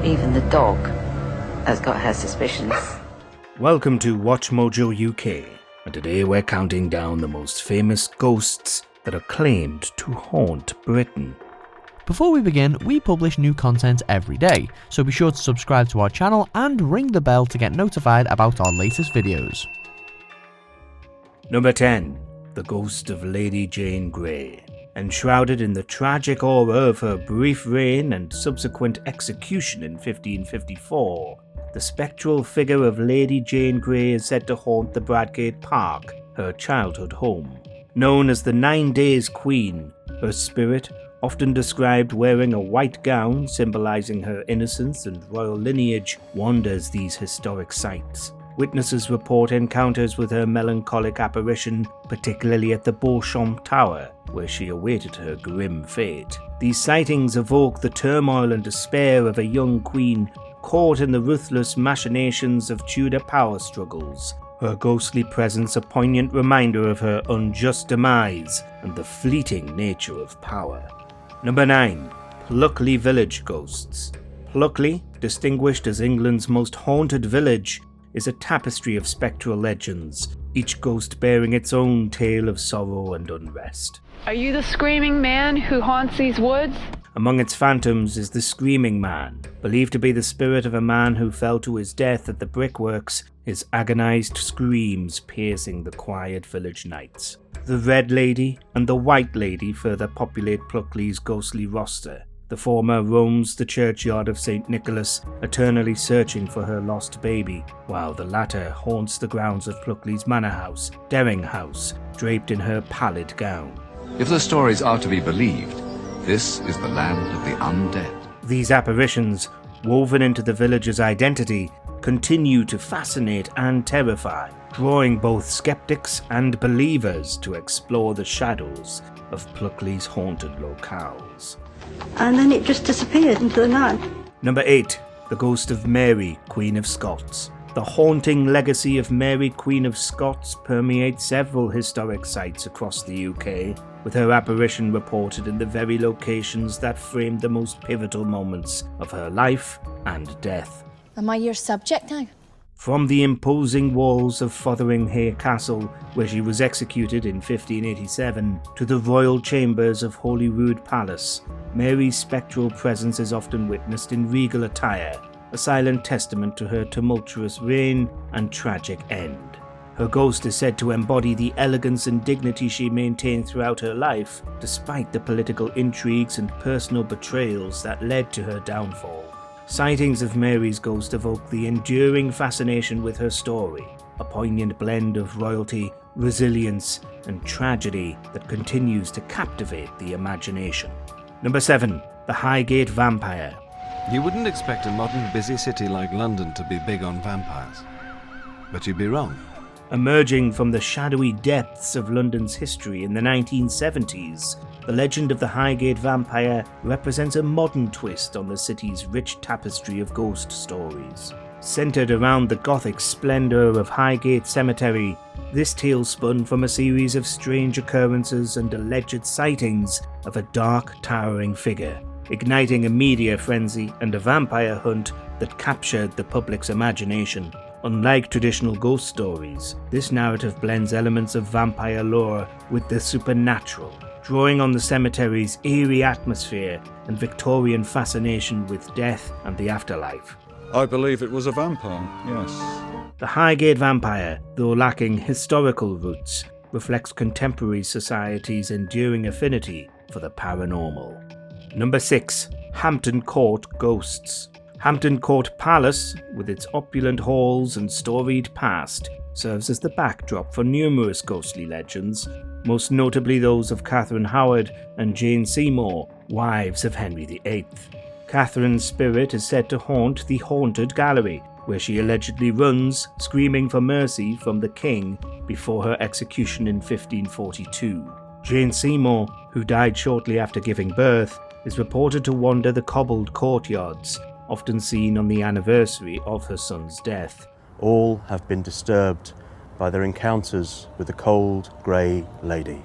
Even the dog has got her suspicions. Welcome to WatchMojoUK, and today we're counting down the most famous ghosts that are claimed to haunt Britain. Before we begin, we publish new content every day, so be sure to subscribe to our channel and ring the bell to get notified about our latest videos. Number 10. The Ghost of Lady Jane Grey. Enshrouded in the tragic aura of her brief reign and subsequent execution in 1554, the spectral figure of Lady Jane Grey is said to haunt the Bradgate Park, her childhood home. Known as the 9 Days Queen, her spirit, often described wearing a white gown symbolizing her innocence and royal lineage, wanders these historic sites. Witnesses report encounters with her melancholic apparition, particularly at the Beauchamp Tower, where she awaited her grim fate. These sightings evoke the turmoil and despair of a young queen caught in the ruthless machinations of Tudor power struggles. Her ghostly presence a poignant reminder of her unjust demise and the fleeting nature of power. Number 9. Pluckley Village Ghosts. Pluckley, distinguished as England's most haunted village, is a tapestry of spectral legends, each ghost bearing its own tale of sorrow and unrest. Are you the screaming man who haunts these woods? Among its phantoms is the Screaming Man, believed to be the spirit of a man who fell to his death at the brickworks, his agonized screams piercing the quiet village nights. The Red Lady and the White Lady further populate Pluckley's ghostly roster. The former roams the churchyard of St. Nicholas, eternally searching for her lost baby, while the latter haunts the grounds of Pluckley's manor house, Dering House, draped in her pallid gown. If the stories are to be believed, this is the land of the undead. These apparitions, woven into the village's identity, continue to fascinate and terrify, drawing both skeptics and believers to explore the shadows of Pluckley's haunted locales. And then it just disappeared into the night. Number 8. The Ghost of Mary, Queen of Scots. The haunting legacy of Mary, Queen of Scots permeates several historic sites across the UK, with her apparition reported in the very locations that framed the most pivotal moments of her life and death. Am I your subject now? From the imposing walls of Fotheringhay Castle, where she was executed in 1587, to the royal chambers of Holyrood Palace, Mary's spectral presence is often witnessed in regal attire, a silent testament to her tumultuous reign and tragic end. Her ghost is said to embody the elegance and dignity she maintained throughout her life, despite the political intrigues and personal betrayals that led to her downfall. Sightings of Mary's ghost evoke the enduring fascination with her story, a poignant blend of royalty, resilience, and tragedy that continues to captivate the imagination. Number 7. The Highgate Vampire. You wouldn't expect a modern busy city like London to be big on vampires, but you'd be wrong. Emerging from the shadowy depths of London's history in the 1970s, the legend of the Highgate Vampire represents a modern twist on the city's rich tapestry of ghost stories. Centered around the Gothic splendor of Highgate Cemetery, this tale spun from a series of strange occurrences and alleged sightings of a dark, towering figure, igniting a media frenzy and a vampire hunt that captured the public's imagination. Unlike traditional ghost stories, this narrative blends elements of vampire lore with the supernatural, drawing on the cemetery's eerie atmosphere and Victorian fascination with death and the afterlife. I believe it was a vampire, yes. The Highgate Vampire, though lacking historical roots, reflects contemporary society's enduring affinity for the paranormal. Number 6. Hampton Court Ghosts. Hampton Court Palace, with its opulent halls and storied past, serves as the backdrop for numerous ghostly legends, most notably those of Catherine Howard and Jane Seymour, wives of Henry VIII. Catherine's spirit is said to haunt the Haunted Gallery, where she allegedly runs, screaming for mercy from the king before her execution in 1542. Jane Seymour, who died shortly after giving birth, is reported to wander the cobbled courtyards, often seen on the anniversary of her son's death. All have been disturbed by their encounters with the cold, grey lady.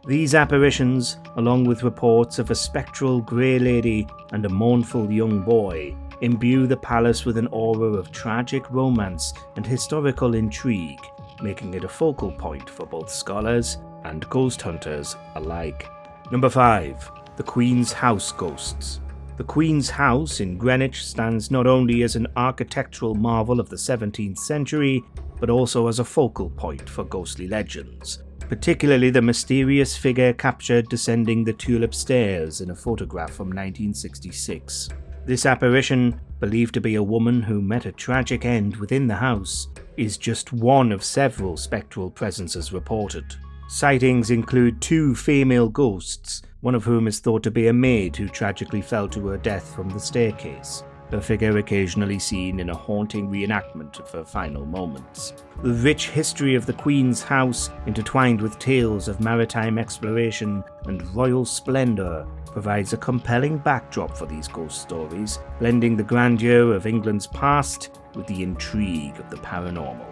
These apparitions, along with reports of a spectral grey lady and a mournful young boy, imbue the palace with an aura of tragic romance and historical intrigue, making it a focal point for both scholars and ghost hunters alike. Number 5. The Queen's House Ghosts. The Queen's House in Greenwich stands not only as an architectural marvel of the 17th century, but also as a focal point for ghostly legends, particularly the mysterious figure captured descending the Tulip Stairs in a photograph from 1966. This apparition, believed to be a woman who met a tragic end within the house, is just one of several spectral presences reported. Sightings include 2 female ghosts, one of whom is thought to be a maid who tragically fell to her death from the staircase, her figure occasionally seen in a haunting reenactment of her final moments. The rich history of the Queen's House, intertwined with tales of maritime exploration and royal splendour, provides a compelling backdrop for these ghost stories, blending the grandeur of England's past with the intrigue of the paranormal.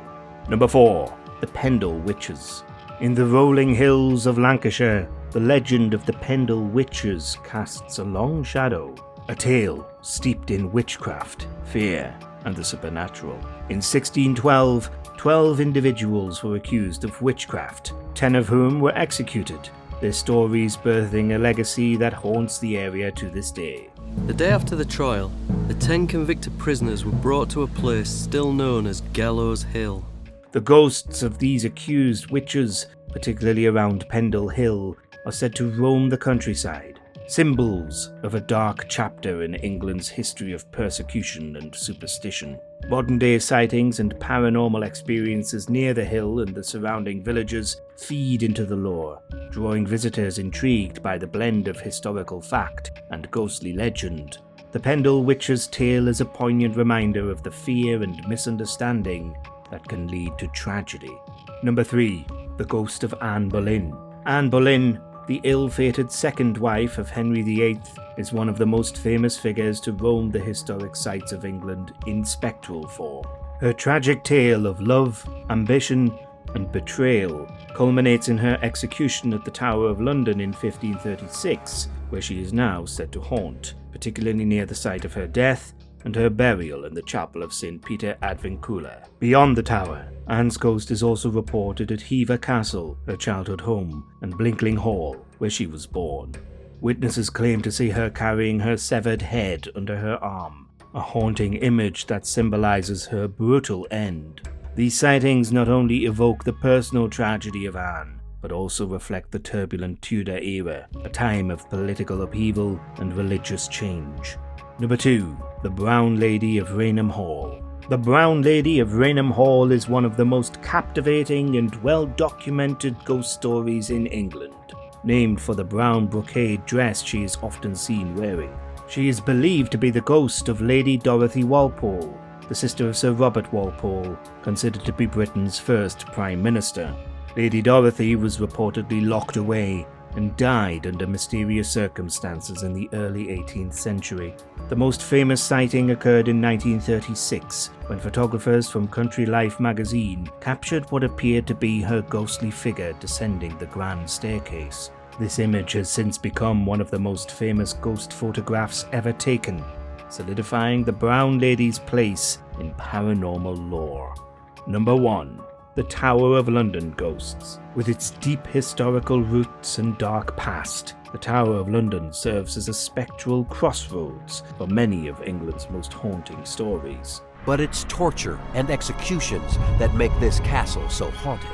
Number 4. The Pendle Witches. In the rolling hills of Lancashire, the legend of the Pendle Witches casts a long shadow, a tale steeped in witchcraft, fear, and the supernatural. In 1612, 12 individuals were accused of witchcraft, 10 of whom were executed, their stories birthing a legacy that haunts the area to this day. The day after the trial, the 10 convicted prisoners were brought to a place still known as Gallows Hill. The ghosts of these accused witches, particularly around Pendle Hill, are said to roam the countryside, symbols of a dark chapter in England's history of persecution and superstition. Modern-day sightings and paranormal experiences near the hill and the surrounding villages feed into the lore, drawing visitors intrigued by the blend of historical fact and ghostly legend. The Pendle Witches' tale is a poignant reminder of the fear and misunderstanding that can lead to tragedy. Number 3. The Ghost of Anne Boleyn. Anne Boleyn, the ill-fated second wife of Henry VIII, is one of the most famous figures to roam the historic sites of England in spectral form. Her tragic tale of love, ambition, and betrayal culminates in her execution at the Tower of London in 1536, where she is now said to haunt, particularly near the site of her death and her burial in the chapel of St. Peter ad Vincula. Beyond the tower, Anne's ghost is also reported at Hever Castle, her childhood home, and Blinkling Hall, where she was born. Witnesses claim to see her carrying her severed head under her arm, a haunting image that symbolizes her brutal end. These sightings not only evoke the personal tragedy of Anne, but also reflect the turbulent Tudor era, a time of political upheaval and religious change. Number 2. The Brown Lady of Rainham Hall. The Brown Lady of Rainham Hall is one of the most captivating and well-documented ghost stories in England. Named for the brown brocade dress she is often seen wearing, she is believed to be the ghost of Lady Dorothy Walpole, the sister of Sir Robert Walpole, considered to be Britain's first Prime Minister. Lady Dorothy was reportedly locked away and died under mysterious circumstances in the early 18th century. The most famous sighting occurred in 1936, when photographers from Country Life magazine captured what appeared to be her ghostly figure descending the grand staircase. This image has since become one of the most famous ghost photographs ever taken, solidifying the Brown Lady's place in paranormal lore. Number 1. The Tower of London Ghosts. With its deep historical roots and dark past, the Tower of London serves as a spectral crossroads for many of England's most haunting stories. But it's torture and executions that make this castle so haunted.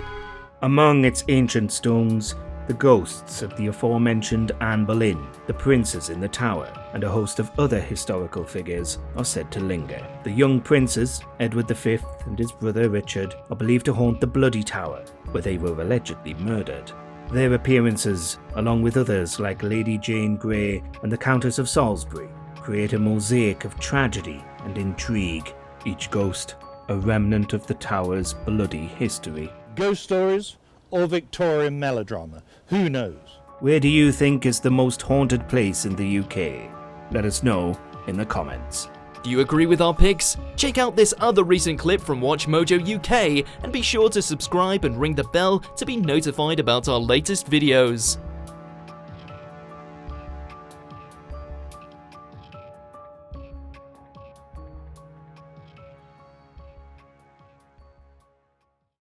Among its ancient stones, the ghosts of the aforementioned Anne Boleyn, the princes in the tower, and a host of other historical figures are said to linger. The young princes, Edward V and his brother Richard, are believed to haunt the Bloody Tower, where they were allegedly murdered. Their appearances, along with others like Lady Jane Grey and the Countess of Salisbury, create a mosaic of tragedy and intrigue, each ghost a remnant of the tower's bloody history. Ghost stories or Victorian melodrama? Who knows? Where do you think is the most haunted place in the UK? Let us know in the comments. Do you agree with our picks? Check out this other recent clip from WatchMojoUK and be sure to subscribe and ring the bell to be notified about our latest videos.